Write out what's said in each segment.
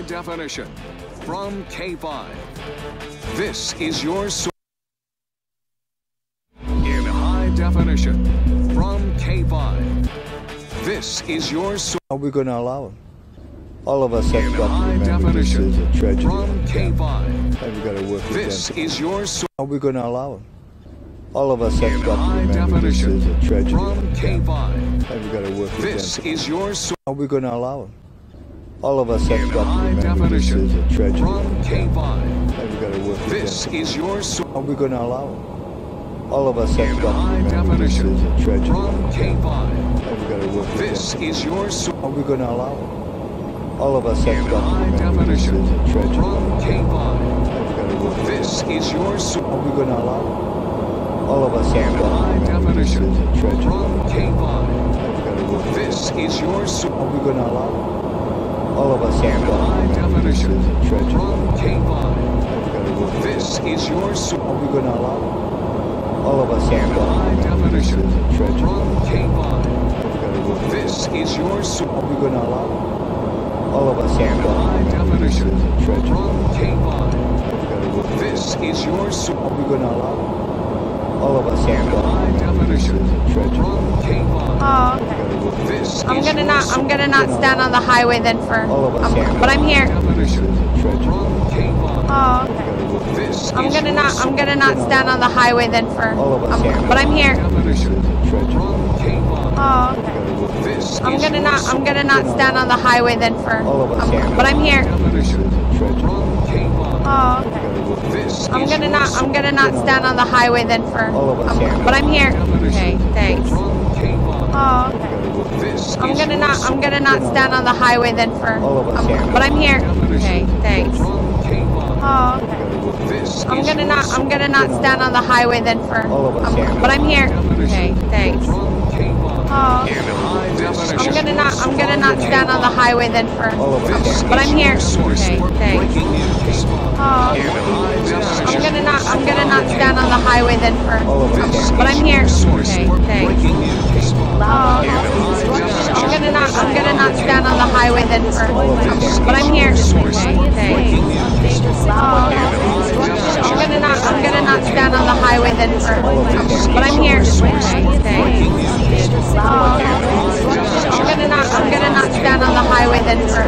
definition from K5. This is your source. In high definition from K5. This is your source. Are we going to allow it? All of us have got to remember this is a tragedy from K5. and we got to work with This them. is your source. Are we going to allow it? All of us have In got to high remember this definition is a tragedy from K5. and we got to work with This them. is your source. Are we going to allow it? All of us have In got to high remember this definition is a tragedy from K5. and we got to work with This them. is your source. Are we going to allow it? All of us have In got to high remember this definition is a tragedy from K5. and we got to work with This them. is your source. Are we going to allow it? All of us have In got to high remember this is definition a tragedy from K5. and we got to work with This them. is your source. Are we going to allow it? All of us have In got to high remember this definition is a tragedy from K5. and we got to work with This them. is your source. Are we going to allow it? All of us In have got to high remember this definition is a tragedy from K5. and we got to work with them. This is your source. Are we going to allow it? All of us In have got to high remember this definition is a tragedy from K5. and we got to work with them. This is your source. Are we going to allow it? All of us In have got to high remember this definition is a tragedy from K5. and we got to work with them. This is your source. Are we going to allow it? All of us In have got to high remember this definition is a tragedy from K5. Oh, and we got to work with them. This I'm is gonna your not. source. I'm gonna not stand on the highway then for. All of us have But I'm here. Definition tragedy. from K5. Oh, We got to work with them. This I'm is gonna your not. source. I'm gonna not stand on the highway then for. All of us have But I'm here. Definition tragedy. from K5. Oh, We got to work with them. This I'm is gonna your not. source. I'm gonna not stand on the highway then for. All of us have But I'm here. Definition tragedy. from K5. Oh, We got to work with them. This I'm is gonna your not. source. I'm gonna not stand on the highway then for. All of us have But I'm here. Okay, thanks. From K5. Oh, We got to work with them. This I'm is gonna your not. source. I'm gonna not stand on the highway then for. All of us have But I'm here. Okay, thanks. From K5. Oh, We got to work with them. This I'm is gonna your not. source. I'm gonna not stand on the highway then for. All of us have But I'm here. Okay, thanks. From K5. Oh, In high definition. I'm gonna not. I'm gonna not stand on the highway then for. All of us This have But I'm is here. your source Okay, for thanks. breaking news. Oh, In high definition. I'm gonna not. I'm gonna not stand on the highway then for. All of us This have But I'm is here. your source Okay, for thanks. breaking news. Oh, In high definition. I'm gonna not. I'm gonna not stand on the highway then for. This But I'm is here. your source Okay, for thanks. breaking news. Oh, I'm gonna not. I'm gonna not stand on the highway then for. But I'm here. Okay, thanks. Oh, I'm gonna not. I'm gonna not stand on the highway then for.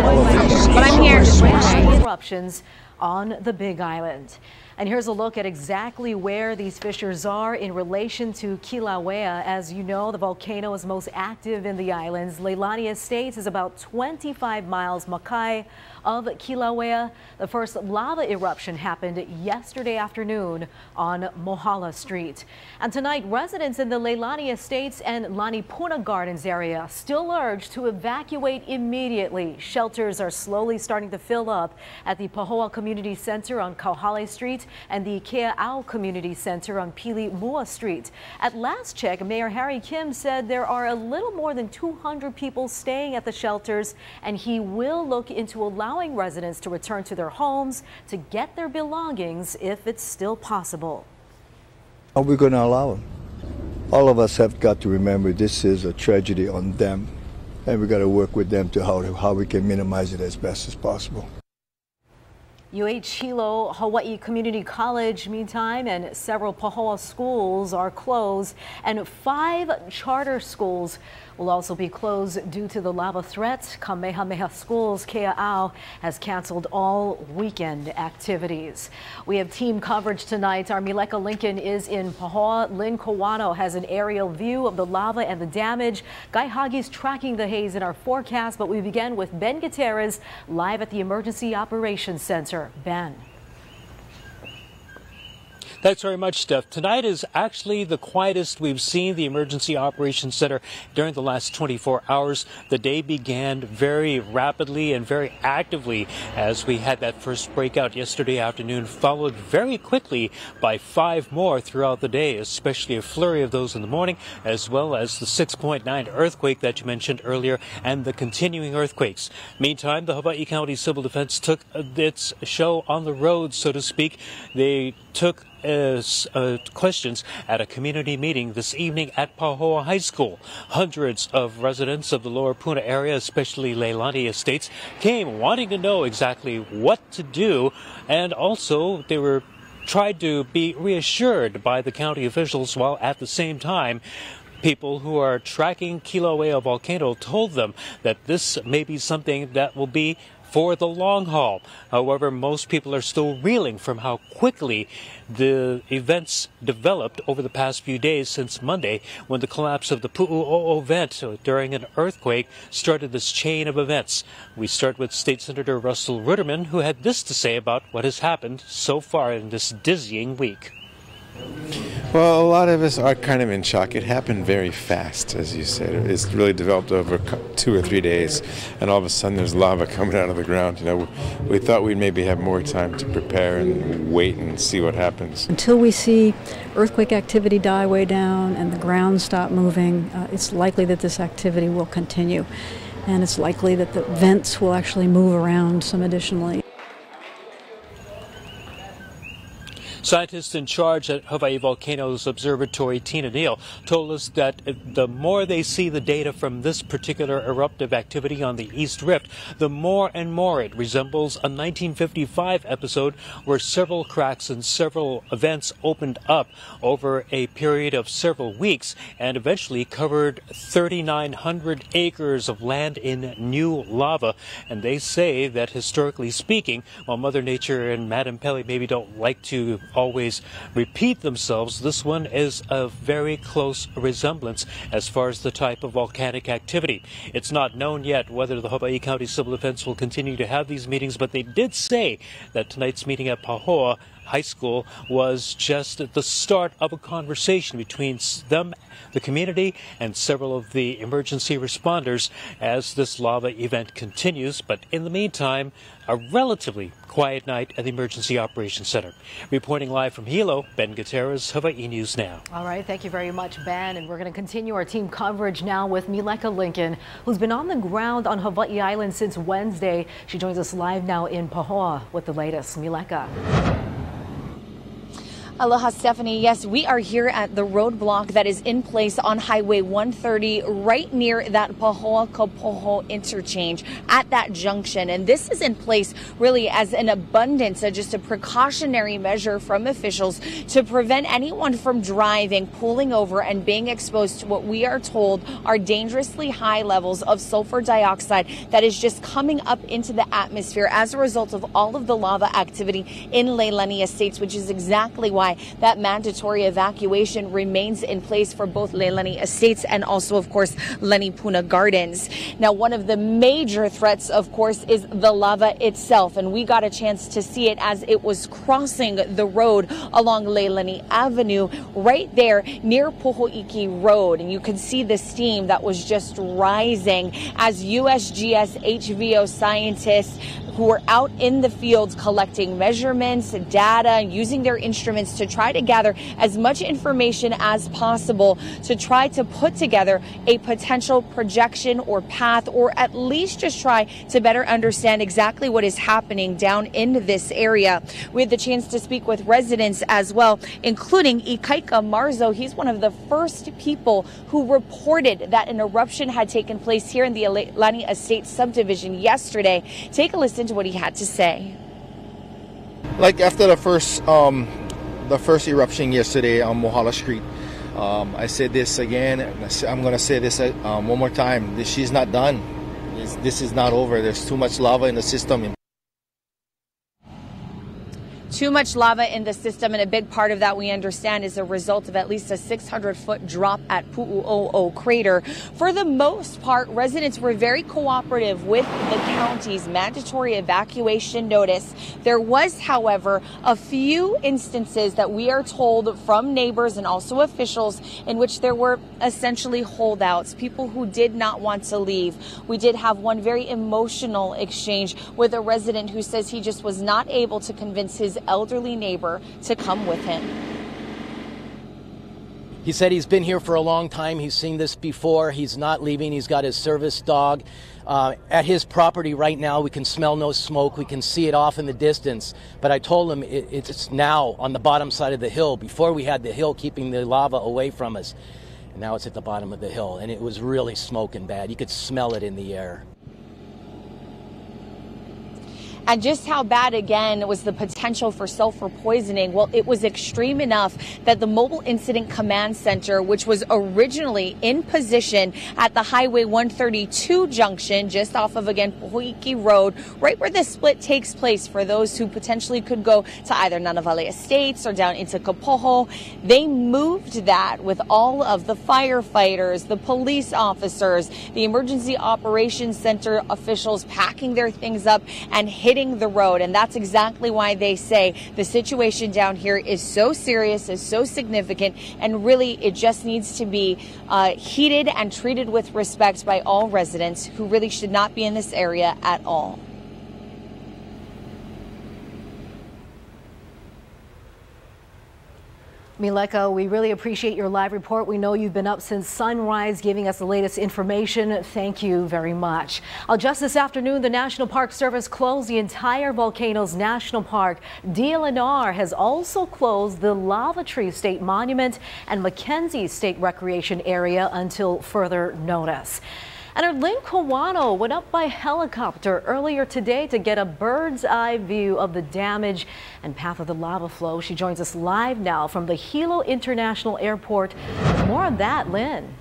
But I'm here. Okay. Eruptions on the Big Island. And here's a look at exactly where these fissures are in relation to Kilauea. As you know, the volcano is most active in the islands. Leilani Estates is about 25 miles Makai of Kilauea. The first lava eruption happened yesterday afternoon on Mohala Street. And tonight, residents in the Leilani Estates and Lanipuna Gardens area still urged to evacuate immediately. Shelters are slowly starting to fill up at the Pahoa Community Center on Kauhale Street and the Kea'au Community Center on Pili Mua Street. At last check, Mayor Harry Kim said there are a little more than 200 people staying at the shelters, and he will look into allowing residents to return to their homes to get their belongings if it's still possible. Are we going to allow it? All of us have got to remember this is a tragedy on them, and we got to work with them to how we can minimize it as best as possible. Hilo Hawaii Community College, meantime, and several Pahoa schools are closed, and 5 charter schools will also be closed due to the lava threat. Kamehameha Schools Kea'au has canceled all weekend activities. We have team coverage tonight. Our Mileka Lincoln is in Pahoa. Lynn Kawano has an aerial view of the lava and the damage. Guy Hagi's tracking the haze in our forecast, but we begin with Ben Gutierrez live at the Emergency Operations Center. Ben. Thanks very much, Steph. Tonight is actually the quietest we've seen the Emergency Operations Center during the last 24 hours. The day began very rapidly and very actively as we had that first breakout yesterday afternoon, followed very quickly by 5 more throughout the day, especially a flurry of those in the morning, as well as the 6.9 earthquake that you mentioned earlier and the continuing earthquakes. Meantime, the Hawaii County Civil Defense took its show on the road, so to speak. They took questions at a community meeting this evening at Pahoa High School. Hundreds of residents of the Lower Puna area, especially Leilani Estates, came wanting to know exactly what to do, and also they were tried to be reassured by the county officials, while at the same time people who are tracking Kilauea volcano told them that this may be something that will be for the long haul. However, most people are still reeling from how quickly the events developed over the past few days since Monday, when the collapse of the Pu'u'o'o vent during an earthquake started this chain of events. We start with State Senator Russell Ruderman, who had this to say about what has happened so far in this dizzying week. Well, a lot of us are kind of in shock. It happened very fast, as you said. It's really developed over 2 or 3 days, and all of a sudden there's lava coming out of the ground. You know, we thought we'd maybe have more time to prepare and wait and see what happens. Until we see earthquake activity die way down and the ground stop moving, it's likely that this activity will continue, and it's likely that the vents will actually move around some additionally. Scientists in charge at Hawaii Volcanoes Observatory, Tina Neal, told us that the more they see the data from this particular eruptive activity on the East Rift, the more and more it resembles a 1955 episode where several cracks and several events opened up over a period of several weeks and eventually covered 3,900 acres of land in new lava. And they say that historically speaking, while Mother Nature and Madame Pele maybe don't like to always repeat themselves, this one is a very close resemblance as far as the type of volcanic activity. It's not known yet whether the Hawaii County Civil Defense will continue to have these meetings, but they did say that tonight's meeting at Pahoa High School was just the start of a conversation between them, the community, and several of the emergency responders as this lava event continues. But in the meantime, a relatively quiet night at the Emergency Operations Center. Reporting live from Hilo, Ben Gutierrez, Hawaii News Now. All right, thank you very much, Ben. And we're going to continue our team coverage now with Mileka Lincoln, who's been on the ground on Hawaii Island since Wednesday. She joins us live now in Pahoa with the latest. Mileka. Aloha, Stephanie. Yes, we are here at the roadblock that is in place on Highway 130, right near that Pahoa-Kapoho interchange at that junction. And this is in place really as an abundance, just a precautionary measure from officials to prevent anyone from driving, pulling over, and being exposed to what we are told are dangerously high levels of sulfur dioxide that is just coming up into the atmosphere as a result of all of the lava activity in Leilani Estates, which is exactly why that mandatory evacuation remains in place for both Leilani Estates and also, of course, Leni Puna Gardens. Now, one of the major threats, of course, is the lava itself, and we got a chance to see it as it was crossing the road along Leilani Avenue right there near Poho'iki Road, and you can see the steam that was just rising as USGS HVO scientists who were out in the fields collecting measurements, data, using their instruments to try to gather as much information as possible to try to put together a potential projection or path, or at least just try to better understand exactly what is happening down in this area. We had the chance to speak with residents as well, including Ikaika Marzo. He's one of the first people who reported that an eruption had taken place here in the Leilani Estate subdivision yesterday. Take a listen to what he had to say. Like after the first eruption yesterday on Mohala Street, I said this again. I'm going to say this one more time. She's not done. This is not over. There's too much lava in the system. Too much lava in the system, and a big part of that, we understand, is a result of at least a 600-foot drop at Pu'u'o'o crater. For the most part, residents were very cooperative with the county's mandatory evacuation notice. There was, however, a few instances that we are told from neighbors and also officials in which there were essentially holdouts, people who did not want to leave. We did have one very emotional exchange with a resident who says he just was not able to convince his elderly neighbor to come with him. He said he's been here for a long time. He's seen this before. He's not leaving. He's got his service dog. At his property right now, we can smell no smoke. We can see it off in the distance. But I told him it's now on the bottom side of the hill. Before we had the hill keeping the lava away from us. And now it's at the bottom of the hill. And it was really smoking bad. You could smell it in the air. And just how bad, again, was the potential for sulfur poisoning? Well, it was extreme enough that the Mobile Incident Command Center, which was originally in position at the Highway 132 junction, just off of, again, Pohoiki Road, right where the split takes place for those who potentially could go to either Nanavale Estates or down into Kapoho, they moved that with all of the firefighters, the police officers, the Emergency Operations Center officials packing their things up and hitting the road. And that's exactly why they say the situation down here is so serious, is so significant, and really it just needs to be heeded and treated with respect by all residents who really should not be in this area at all. Mileka, we really appreciate your live report. We know you've been up since sunrise giving us the latest information. Thank you very much. Just this afternoon, the National Park Service closed the entire Volcano's National Park. DLNR has also closed the Lava Tree State Monument and Mackenzie State Recreation Area until further notice. And our Lynn Kawano went up by helicopter earlier today to get a bird's eye view of the damage and path of the lava flow. She joins us live now from the Hilo International Airport. More on that, Lynn.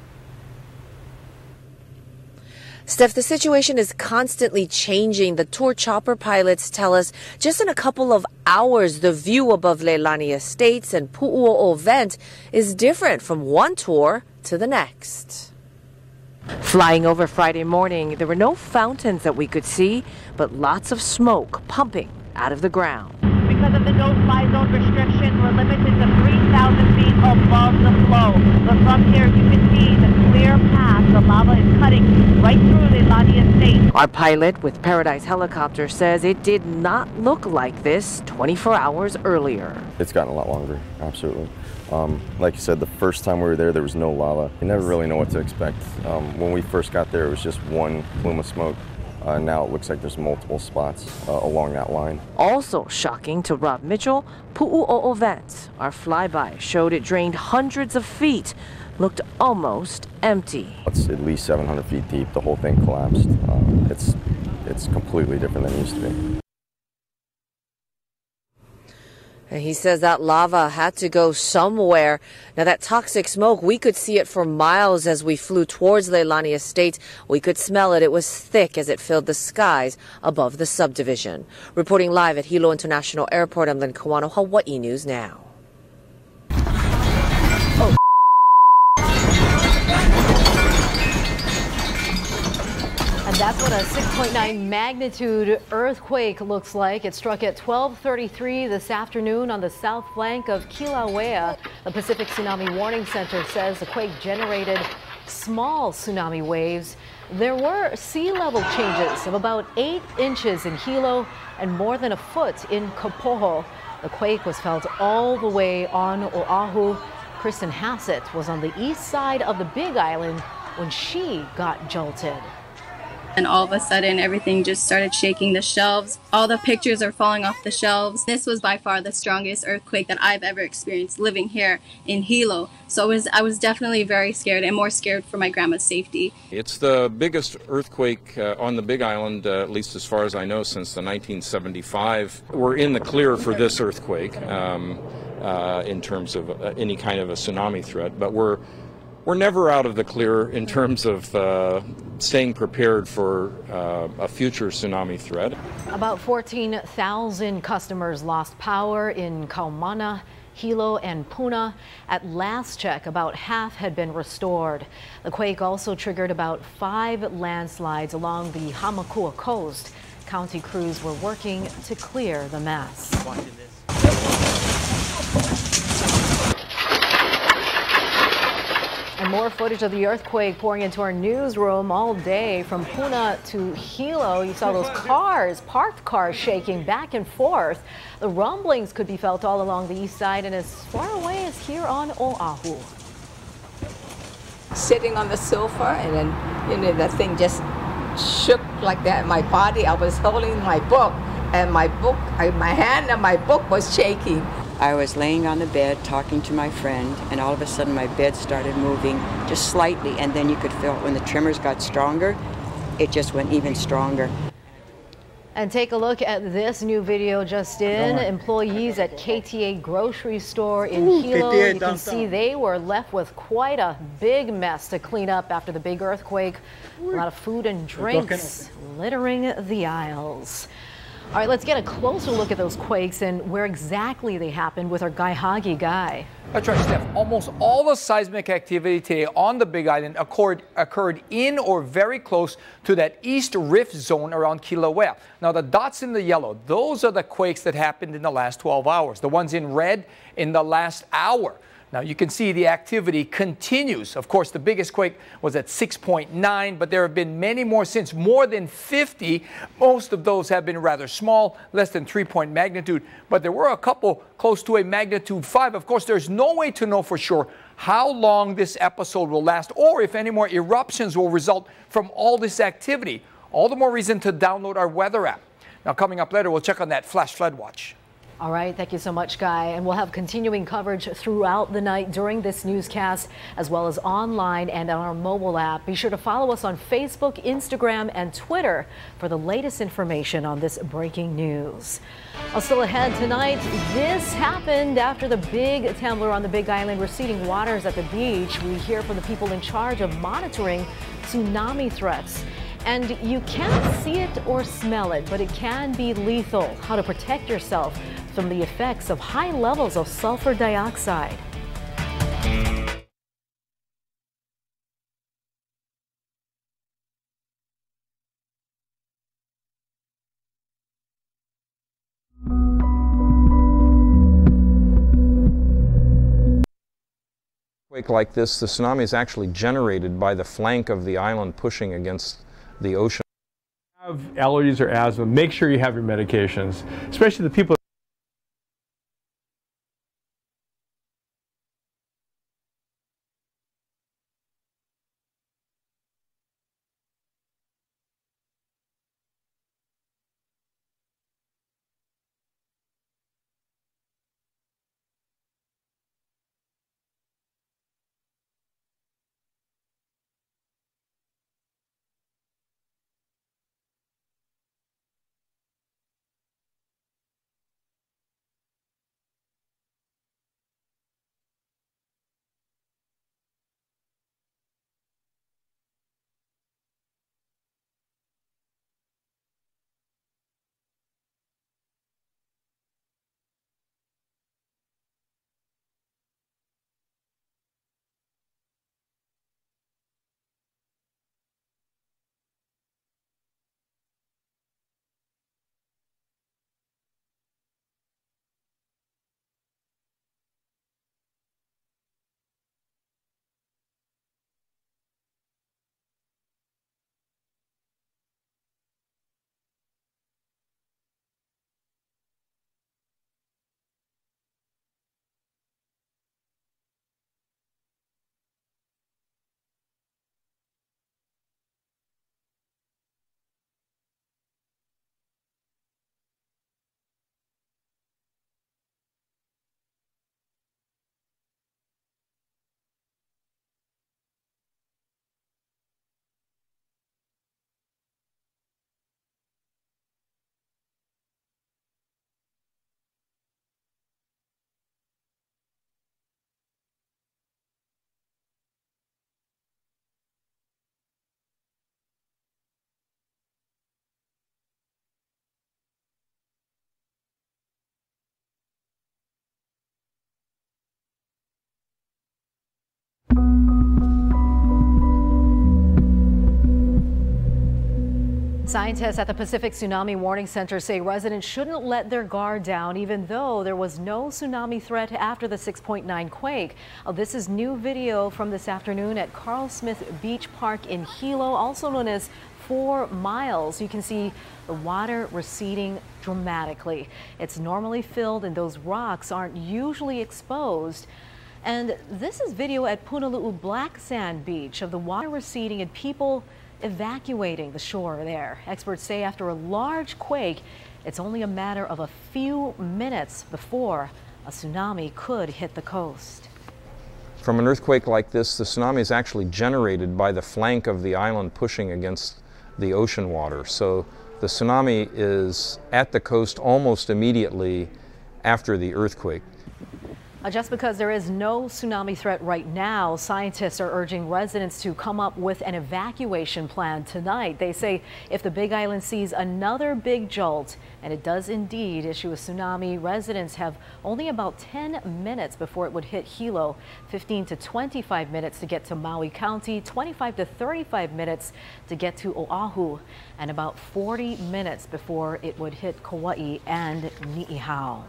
Steph, the situation is constantly changing. The tour chopper pilots tell us just in a couple of hours, the view above Leilani Estates and Pu'uo'o Vent is different from one tour to the next. Flying over Friday morning, there were no fountains that we could see, but lots of smoke pumping out of the ground. Because of the no-fly zone restriction, we're limited to 3,000 feet above the flow. But from here, you can see the clear path. The lava is cutting right through Leilani Estate. Our pilot with Paradise Helicopter says it did not look like this 24 hours earlier. It's gotten a lot longer, absolutely. Like you said, the first time we were there was no lava. You never really know what to expect. When we first got there, it was just one plume of smoke. Now it looks like there's multiple spots along that line. Also shocking to Rob Mitchell, Pu'uo'o Vent. Our flyby showed it drained hundreds of feet, looked almost empty. It's at least 700 feet deep. The whole thing collapsed. It's completely different than it used to be. And he says that lava had to go somewhere. Now that toxic smoke, we could see it for miles as we flew towards Leilani Estate. We could smell it. It was thick as it filled the skies above the subdivision. Reporting live at Hilo International Airport, I'm Lynn Kawano, Hawaii News Now. And that's what a 6.9 magnitude earthquake looks like. It struck at 12:33 this afternoon on the south flank of Kilauea. The Pacific Tsunami Warning Center says the quake generated small tsunami waves. There were sea level changes of about 8 inches in Hilo and more than a foot in Kapoho. The quake was felt all the way on Oahu. Kristen Hassett was on the east side of the Big Island when she got jolted. And all of a sudden, everything just started shaking. The shelves, all the pictures are falling off the shelves. This was by far the strongest earthquake that I've ever experienced living here in Hilo. So I was definitely very scared, and more scared for my grandma's safety. It's the biggest earthquake on the Big Island, at least as far as I know, since the 1975. We're in the clear for this earthquake in terms of any kind of a tsunami threat, but we're never out of the clear in terms of staying prepared for a future tsunami threat. About 14,000 customers lost power in Kaumana, Hilo, and Puna. At last check, about half had been restored. The quake also triggered about 5 landslides along the Hamakua coast. County crews were working to clear the mess. And more footage of the earthquake pouring into our newsroom all day from Puna to Hilo. You saw those cars, parked cars, shaking back and forth. The rumblings could be felt all along the east side and as far away as here on Oahu. sitting on the sofa, and then, you know, the thing just shook like that. My body, I was holding my book, and my hand and my book was shaking. I was laying on the bed talking to my friend, and all of a sudden my bed started moving just slightly, and then you could feel when the tremors got stronger, it just went even stronger. And take a look at this new video just in. Employees at KTA grocery store in Hilo, you can see they were left with quite a big mess to clean up after the big earthquake. A lot of food and drinks littering the aisles. All right, let's get a closer look at those quakes and where exactly they happened with our Guy Hagi. Guy. That's right, Steph. Almost all the seismic activity today on the Big Island occurred in or very close to that East Rift zone around Kilauea. Now, the dots in the yellow, those are the quakes that happened in the last 12 hours. The ones in red in the last hour. Now, you can see the activity continues. Of course, the biggest quake was at 6.9, but there have been many more since, more than 50. Most of those have been rather small, less than 3-point magnitude, but there were a couple close to a magnitude 5. Of course, there's no way to know for sure how long this episode will last or if any more eruptions will result from all this activity. All the more reason to download our weather app. Now, coming up later, we'll check on that flash flood watch. All right, thank you so much, Guy. And we'll have continuing coverage throughout the night during this newscast, as well as online and on our mobile app. Be sure to follow us on Facebook, Instagram, and Twitter for the latest information on this breaking news. Still ahead tonight, this happened after the big tumbler on the Big Island, receding waters at the beach. We hear from the people in charge of monitoring tsunami threats. And you can't see it or smell it, but it can be lethal. How to protect yourself from the effects of high levels of sulfur dioxide. Quake like this, the tsunami is actually generated by the flank of the island pushing against the ocean. If you have allergies or asthma, make sure you have your medications, especially the people. Scientists at the Pacific Tsunami Warning Center say residents shouldn't let their guard down, even though there was no tsunami threat after the 6.9 quake. This is new video from this afternoon at Carl Smith Beach Park in Hilo, also known as 4 Miles. You can see the water receding dramatically. It's normally filled and those rocks aren't usually exposed. And this is video at Punalu'u Black Sand Beach of the water receding and people evacuating the shore there. Experts say after a large quake, it's only a matter of a few minutes before a tsunami could hit the coast. From an earthquake like this, the tsunami is actually generated by the flank of the island pushing against the ocean water. So the tsunami is at the coast almost immediately after the earthquake. Just because there is no tsunami threat right now, scientists are urging residents to come up with an evacuation plan tonight. They say if the Big Island sees another big jolt, and it does indeed issue a tsunami, residents have only about 10 minutes before it would hit Hilo, 15 to 25 minutes to get to Maui County, 25 to 35 minutes to get to Oahu, and about 40 minutes before it would hit Kauai and Ni'ihau.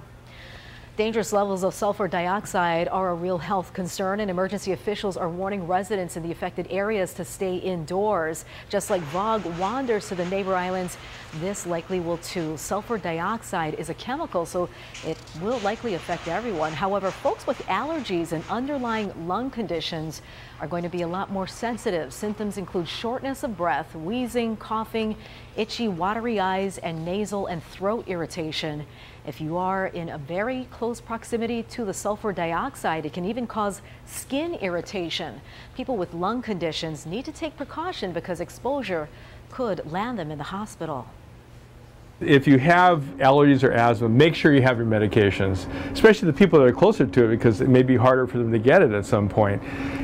Dangerous levels of sulfur dioxide are a real health concern, and emergency officials are warning residents in the affected areas to stay indoors. Just like Vogue wanders to the neighbor islands, this likely will too. Sulfur dioxide is a chemical, so it will likely affect everyone. However, folks with allergies and underlying lung conditions are going to be a lot more sensitive. Symptoms include shortness of breath, wheezing, coughing, itchy, watery eyes, and nasal and throat irritation. If you are in a very close proximity to the sulfur dioxide, it can even cause skin irritation. People with lung conditions need to take precaution because exposure could land them in the hospital. If you have allergies or asthma, make sure you have your medications, especially the people that are closer to it, because it may be harder for them to get it at some point.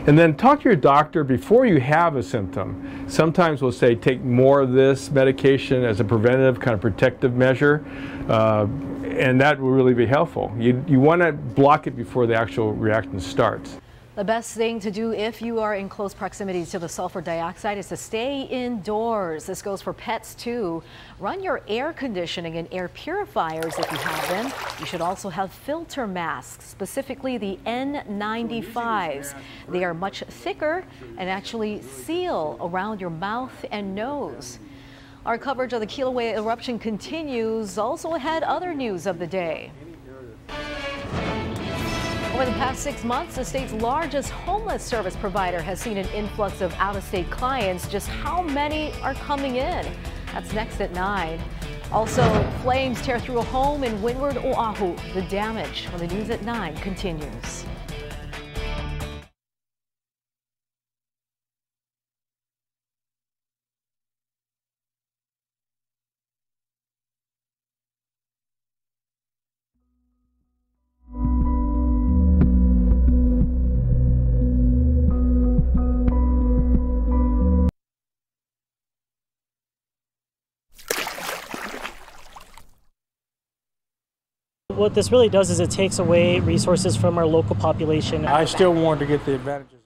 And then talk to your doctor before you have a symptom. Sometimes we'll say take more of this medication as a preventative kind of protective measure, and that will really be helpful. You want to block it before the actual reaction starts. The best thing to do if you are in close proximity to the sulfur dioxide is to stay indoors. This goes for pets too. Run your air conditioning and air purifiers if you have them. You should also have filter masks, specifically the N95s. They are much thicker and actually seal around your mouth and nose. Our coverage of the Kilauea eruption continues. Also ahead, other news of the day. Over the past 6 months, the state's largest homeless service provider has seen an influx of out-of-state clients. Just how many are coming in? That's next at 9. Also, flames tear through a home in windward Oahu. The damage on the news at 9 continues. What this really does is it takes away resources from our local population. I still want to get the advantages.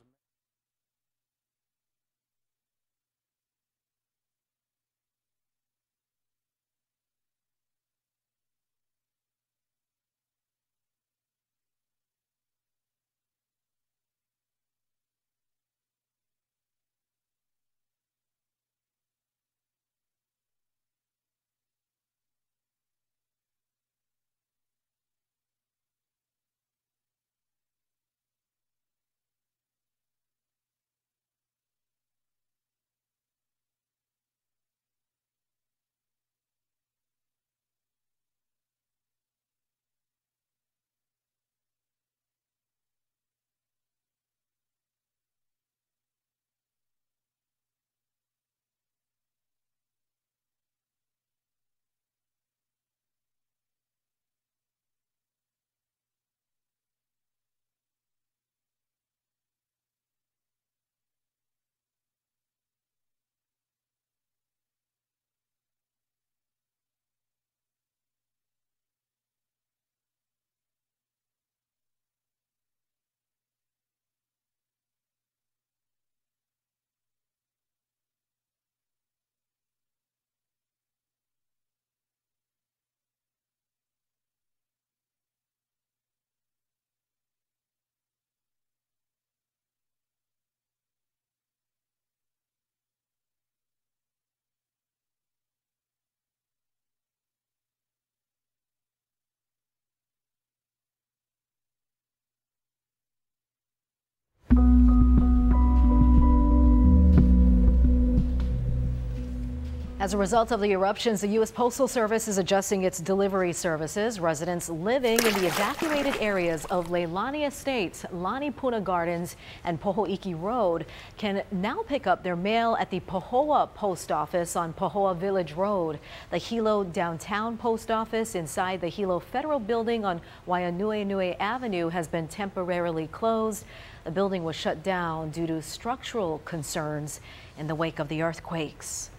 As a result of the eruptions, the U.S. Postal Service is adjusting its delivery services. Residents living in the evacuated areas of Leilani Estates, Lani Puna Gardens, and Poho'iki Road can now pick up their mail at the Pahoa Post Office on Pahoa Village Road. The Hilo Downtown Post Office inside the Hilo Federal Building on Waianuenue Avenue has been temporarily closed. The building was shut down due to structural concerns in the wake of the earthquakes.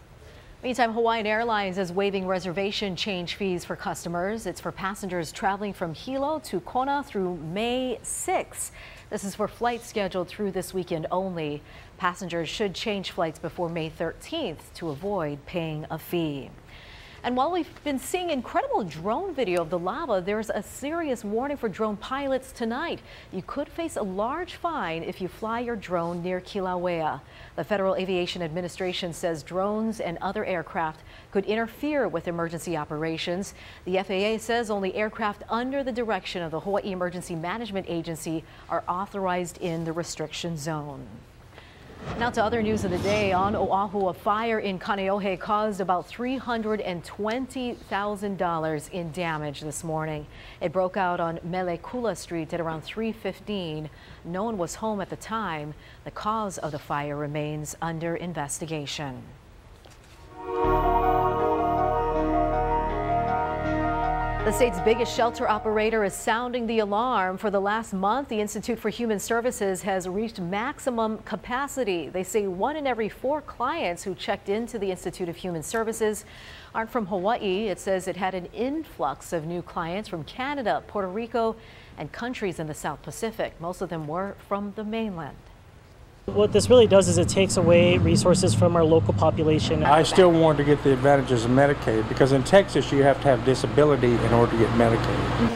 Meantime, Hawaiian Airlines is waiving reservation change fees for customers. It's for passengers traveling from Hilo to Kona through May 6. This is for flights scheduled through this weekend only. Passengers should change flights before May 13th to avoid paying a fee. And while we've been seeing incredible drone video of the lava, there's a serious warning for drone pilots tonight. You could face a large fine if you fly your drone near Kilauea. The Federal Aviation Administration says drones and other aircraft could interfere with emergency operations. The FAA says only aircraft under the direction of the Hawaii Emergency Management Agency are authorized in the restriction zone. Now to other news of the day. On Oahu, a fire in Kaneohe caused about $320,000 in damage this morning. It broke out on Melekula Street at around 3:15. No one was home at the time. The cause of the fire remains under investigation. The state's biggest shelter operator is sounding the alarm. For the last month, the Institute for Human Services has reached maximum capacity. They say 1 in every 4 clients who checked into the Institute of Human Services aren't from Hawaii. It says it had an influx of new clients from Canada, Puerto Rico, and countries in the South Pacific. Most of them were from the mainland. What this really does is it takes away resources from our local population. I still want to get the advantages of Medicaid because in Texas you have to have disability in order to get Medicaid.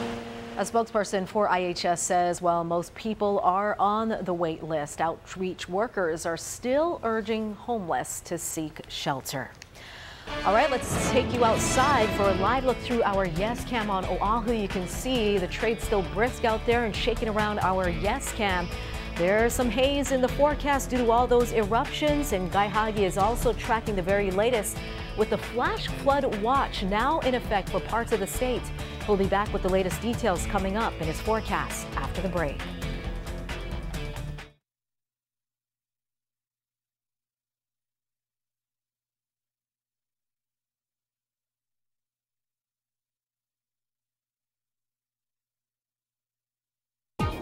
A spokesperson for IHS says while most people are on the wait list, outreach workers are still urging homeless to seek shelter. All right, let's take you outside for a live look through our Yes Cam on Oahu. You can see the trade still brisk out there and shaking around our Yes Cam. There's some haze in the forecast due to all those eruptions, and Guy Hagi is also tracking the very latest with the flash flood watch now in effect for parts of the state. He'll be back with the latest details coming up in his forecast after the break.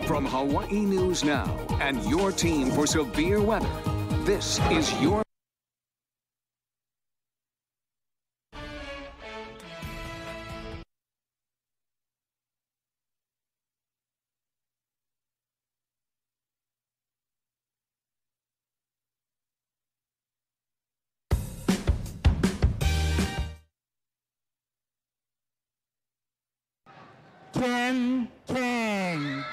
From Hawaii News Now and your team for severe weather, this is your... Ken King.